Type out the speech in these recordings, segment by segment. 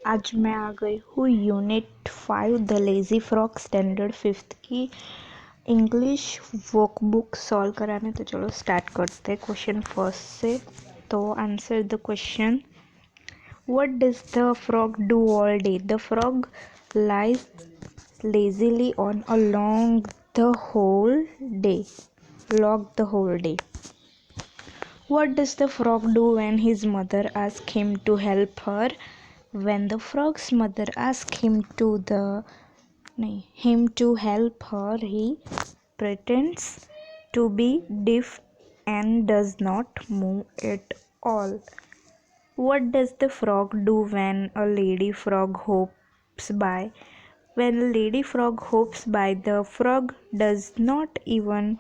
आज मैं आ गई हूँ unit 5 the lazy frog standard 5th की इंग्लिश वर्कबुक सॉल्व कराने। तो चलो स्टार्ट करते हैं क्वेश्चन फर्स्ट से। तो answer the question, what does the frog do all day? The frog lies lazily on a long the whole day, log the whole day. What does the frog do when his mother asks him to help her? When the frog's mother asks him to help her, he pretends to be deaf and does not move at all. What does the frog do when a lady frog hops by? When a lady frog hops by, the frog does not even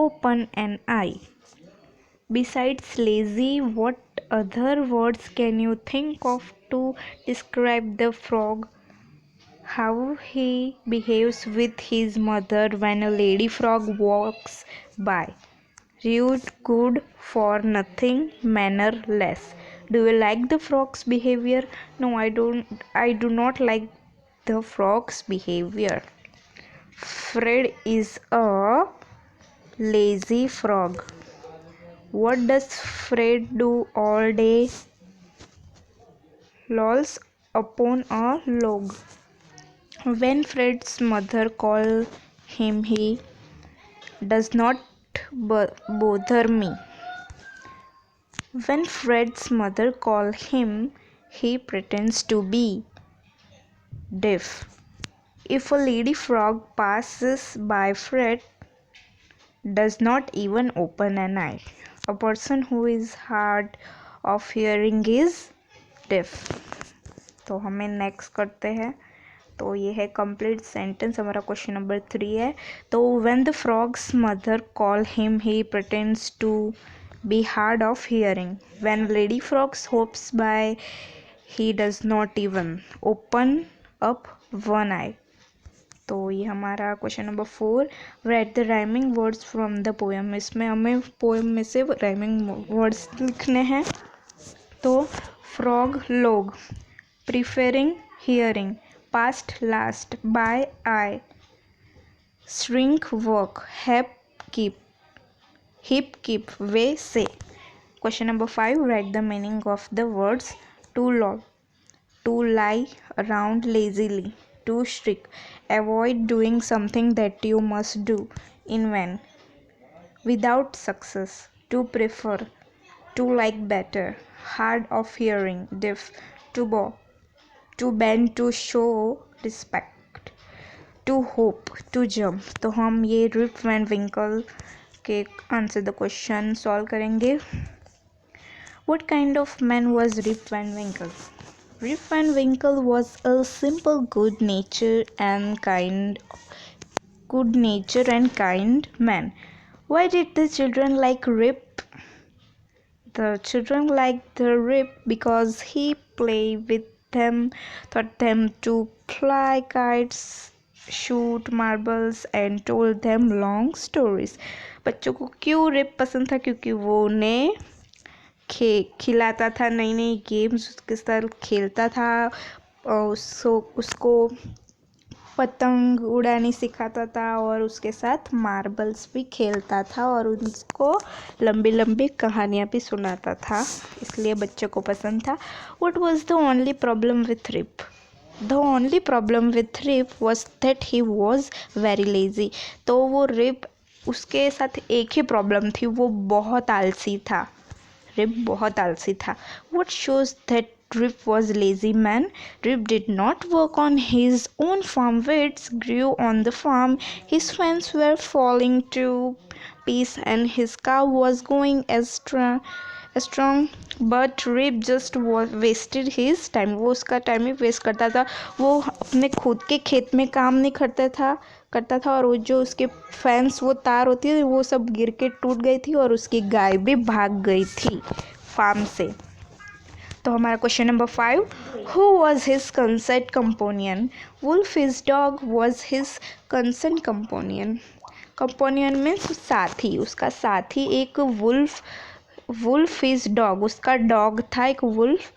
open an eye. Besides lazy, what other words can you think of to describe the frog? How he behaves with his mother when a lady frog walks by? Rude, good, for nothing, mannerless. Do you like the frog's behavior? No, I don't. I do not like the frog's behavior. Fred is a lazy frog. What does Fred do all day? Lolls upon a log. When Fred's mother calls him, he does not bother me. When Fred's mother calls him, he pretends to be deaf. If a lady frog passes by, Fred does not even open an eye. A person who is hard of hearing is deaf. तो हमें next करते हैं। तो ये है complete sentence. हमारा question number 3 है। तो when the frog's mother call him, he pretends to be hard of hearing. When lady frogs hops by, he does not even open up one eye. तो ये हमारा question number 4, write the rhyming words from the poem. इसमें हमें poem में से rhyming words लिखने हैं. तो frog log, preferring hearing, past last, by eye, shrink work, hip keep, way say. Question number 5, write the meaning of the words. To log, to lie around lazily, to shriek, avoid doing something that you must do, in vain, without success, to prefer, to like better, hard of hearing, deaf, to bow, to bend, to show respect, to hope, to jump. तो हम ये rib van विंकल के answer the question solve करेंगे. What kind of man was Rip Van Winkle? Rip Van Winkle was a simple, good-natured and kind man. Why did the children like Rip? The children liked the Rip because he played with them, taught them to fly kites, shoot marbles and told them long stories. बच्चों को क्यों rib पसंद था? क्योंकि वो उन्हें खिलाता था, नई नई गेम्स उसके साथ खेलता था, उसको पतंग उड़ानी सिखाता था और उसके साथ मार्बल्स भी खेलता था और उसको लंबी लंबी कहानियाँ भी सुनाता था, इसलिए बच्चों को पसंद था. What was the only problem with Rip? The only problem with Rip was that he was very lazy. तो वो रिप, उसके साथ एक ही प्रॉब्लम थी, वो बहुत आलसी था. Rip बहुत आलसी था. What shows that Rip was lazy man? Rip did not work on his own farm. Weeds grew on the farm. His fence were falling to pieces and his cow was going as strong. But Rip just wasted his time. वो उसका time ही waste करता था. वो अपने खुद के खेत में काम नहीं करता था और वो जो उसके फैंस, वो तार होती है, वो सब गिर के टूट गई थी और उसकी गाय भी भाग गई थी फार्म से. तो हमारा question number 5, who was his constant companion? Wolf his dog was his constant companion. Companion means साथी, उसका साथी एक वुल्फ हिज डॉग, उसका डॉग था एक वुल्फ.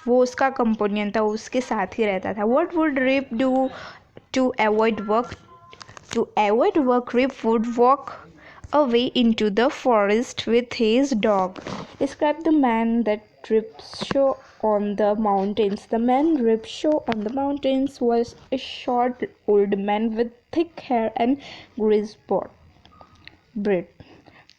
वो उसका कंपेनियन था, उसके साथ ही रहता था. What would Rip do to avoid work? To avoid work, Rip would walk away into the forest with his dog. Describe the man that Rip saw on the mountains. The man Rip saw on the mountains was a short old man with thick hair and grease beard.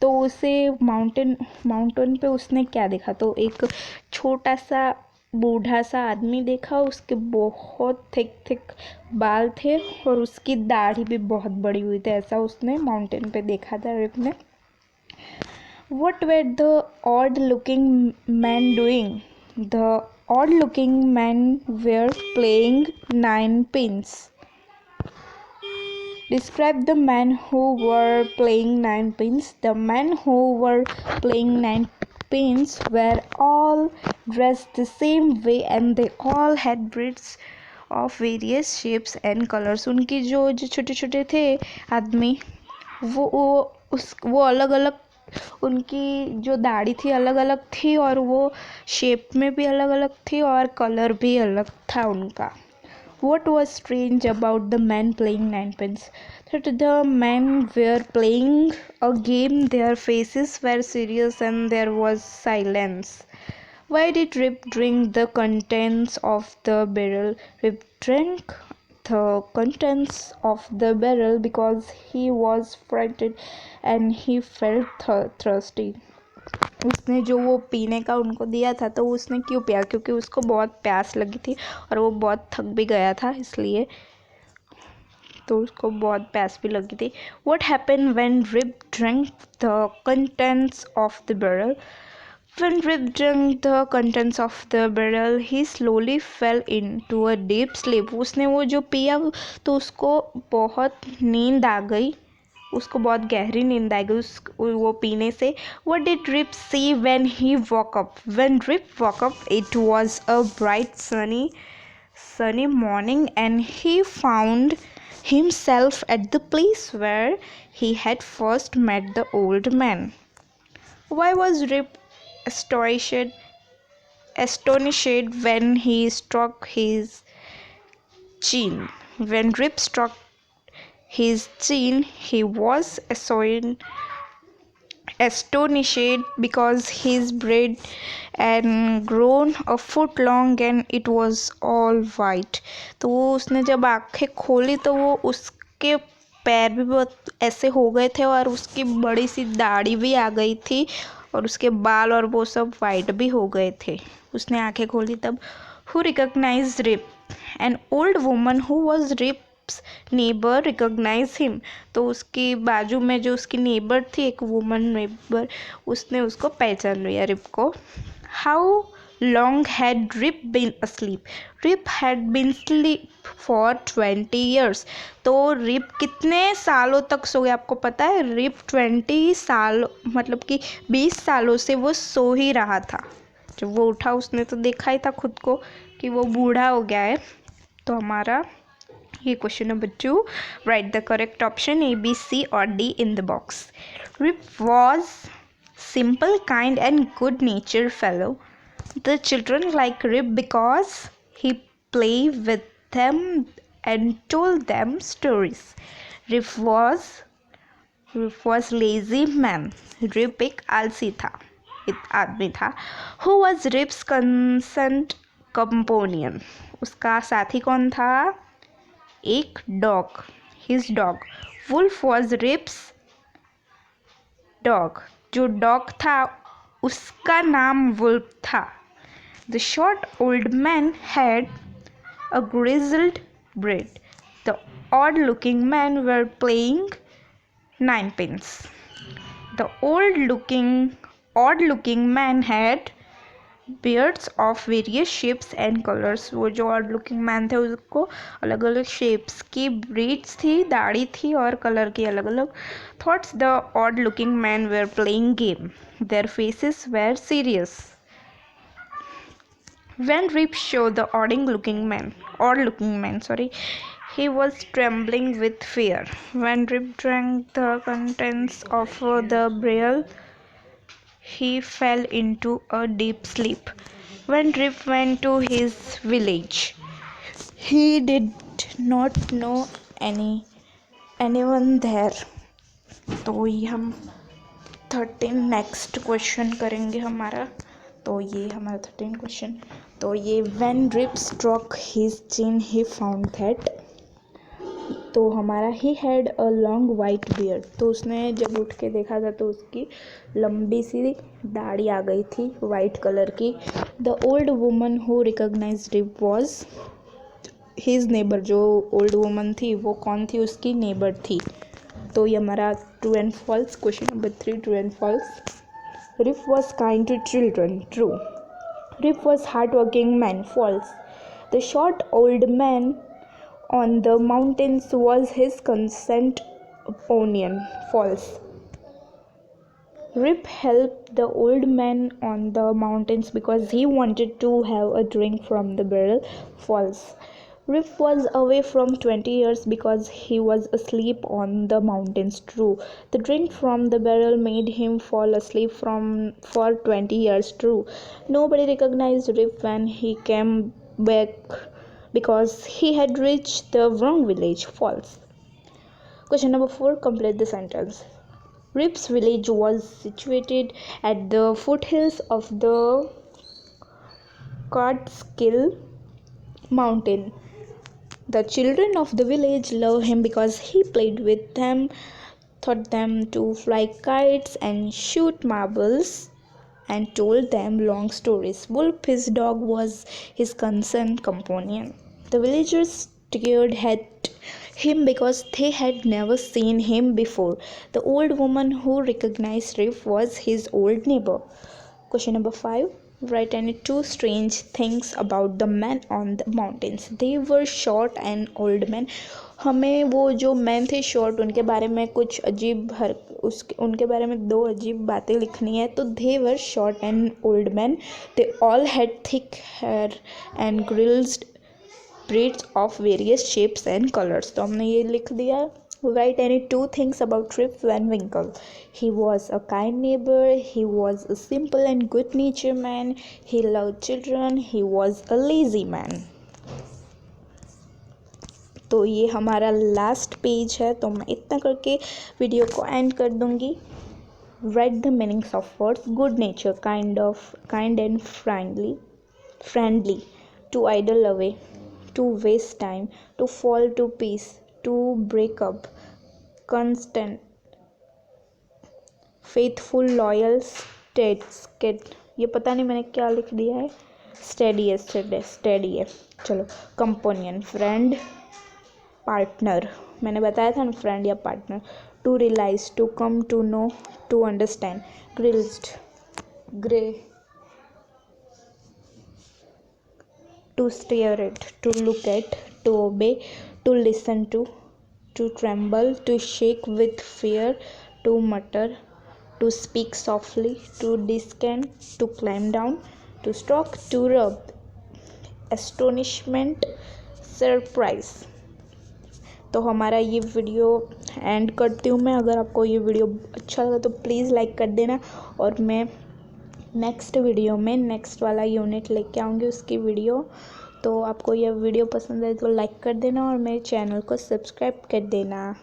तो उसे mountain पे उसने क्या देखा, तो एक छोटा सा बूढ़ा सा आदमी देखा. उसके बहुत थिक बाल थे और उसकी दाढ़ी भी बहुत बड़ी हुई थी. ऐसा उसने माउंटेन पे देखा था रिप ने. What were the odd looking men doing? The odd looking men were playing nine pins. Describe the men who were playing nine pins. The men who were playing nine pins were all dressed the same way and they all had beards of various shapes and colors. उनकी जो छोटे छोटे थे आदमी वो अलग अलग, उनकी जो दाढ़ी थी अलग अलग थी और वो शेप में भी अलग अलग थी और कलर भी अलग था उनका. What was strange about the men playing ninepins? That the men were playing a game, their faces were serious and there was silence. Why did Rip drink the contents of the barrel? Rip drank the contents of the barrel because he was frightened and he felt thirsty. उसने जो वो पीने का उनको दिया था तो उसने क्यों पिया, क्योंकि उसको बहुत प्यास लगी थी और वो बहुत थक भी गया था, इसलिए तो उसको बहुत प्यास भी लगी थी. What happened when Rip drank the contents of the barrel? When Rip drank the contents of the barrel, he slowly fell into a deep sleep. उसने वो जो पिया तो उसको बहुत नींद आ गई, उसको बहुत गहरी नींद आ गई वो पीने से. What did Rip see when he woke up? When Rip woke up, it was a bright sunny morning and he found himself at the place where he had first met the old man. Why was Rip astonished when he struck his chin? When Rip struck his chin, he was astonished because his beard had grown a foot long and it was all white. तो उसने जब आंखें खोली तो वो उसके पैर भी बहुत ऐसे हो गए थे और उसकी बड़ी सी दाढ़ी भी आ गई थी और उसके बाल और वो सब वाइट भी हो गए थे. उसने आंखें खोली तब. Who recognized Rip? An old woman who was Rip's neighbor recognized him. तो उसकी बाजू में जो उसकी नेबर थी, एक वुमन नेबर, उसने उसको पहचान लिया रिप को. How long had Rip been asleep? Rip had been asleep for 20 years. तो रिप कितने सालों तक सो गया आपको पता है? रिप 20 साल मतलब कि 20 सालों से वो सो ही रहा था. जब वो उठा उसने तो देखा ही था खुद को कि वो बूढ़ा हो गया है. तो हमारा ये question number 2. Right the correct option A, B, C और D in the box. Rip was simple, kind and good natured fellow. The children liked Rip because he played with them and told them stories. Rip was lazy man. Rip एक आलसी था, एक आदमी था. Who was Rip's constant companion? उसका साथी कौन था? एक dog, his dog. Wolf was Rip's dog. जो डॉग था उसका नाम वुल्फ था. The short old man had a grizzled beard. The odd looking man were playing ninepins. The odd looking man had beards of various shapes and colors. वो जो odd looking man थे उसको अलग अलग shapes की braids थी, दाढ़ी थी और कलर की अलग अलग. Thoughts. The odd looking men were playing game. Their faces were serious. When Rip saw the odd looking man, he was trembling with fear. When Rip drank the contents of the barrel, he fell into a deep sleep. When Rip went to his village, he did not know anyone there. तो ये हम 13 next question करेंगे हमारा. तो ये हमारा 13 question. तो ये when Rip struck his chin he found that. तो हमारा he had a long white beard. तो उसने जब उठ के देखा था तो उसकी लंबी सी दाढ़ी आ गई थी वाइट कलर की. The old woman who recognised Rip was his neighbour. जो ओल्ड वुमन थी वो कौन थी? उसकी नेबर थी. तो ये हमारा true and false. Question number 3 true and false. Rip was kind to children. True. Rip was hard working man. False. The short old man on the mountains was his consent opinion. False. Rip helped the old man on the mountains because he wanted to have a drink from the barrel. False. Rip was away from 20 years because he was asleep on the mountains. True. The drink from the barrel made him fall asleep for 20 years. True. Nobody recognized Rip when he came back because he had reached the wrong village. False. Question number 4. Complete the sentence. Rip's village was situated at the foothills of the Catskill mountain. The children of the village loved him because he played with them, taught them to fly kites and shoot marbles, and told them long stories. Wolf, his dog, was his constant companion. The villagers stared at him because they had never seen him before. The old woman who recognized Rip was his old neighbor. Question number 5. Write any 2 strange things about the men on the mountains. They were short and old men. हमें वो जो man थे short उनके बारे में कुछ अजीब उनके बारे में 2 अजीब बातें लिखनी है. तो they were short and old men. They all had thick hair and grills braids of various shapes and colors. तो हमने ये लिख दिया. Write any 2 things about Rip Van Winkle. He was a kind neighbor. He was a simple and good-natured man. He loved children. He was a lazy man. तो ये हमारा last page है. तो मैं इतना करके वीडियो को एंड कर दूँगी. Write the meanings of words. Good nature, kind and friendly. To idle away, to waste time, to fall to piece, to break up, constant, faithful, loyal, staid. ये पता नहीं मैंने क्या लिख दिया है. स्टेडी है. चलो. Companion, friend, partner. मैंने बताया था ना फ्रेंड या partner. To realise, to come to know, to understand. Grilled, grey, to stare at, to look at, to obey, to listen to tremble, to shake with fear, to mutter, to speak softly, to descend, to climb down, to stalk, to rub, astonishment, surprise. तो हमारा ये video and करती हूँ मैं. अगर आपको ये video अच्छा लगा तो प्लीज़ लाइक कर देना. और मैं नेक्स्ट वीडियो में नेक्स्ट वाला यूनिट लेके आऊँगी उसकी वीडियो. तो आपको यह वीडियो पसंद है तो लाइक कर देना और मेरे चैनल को सब्सक्राइब कर देना.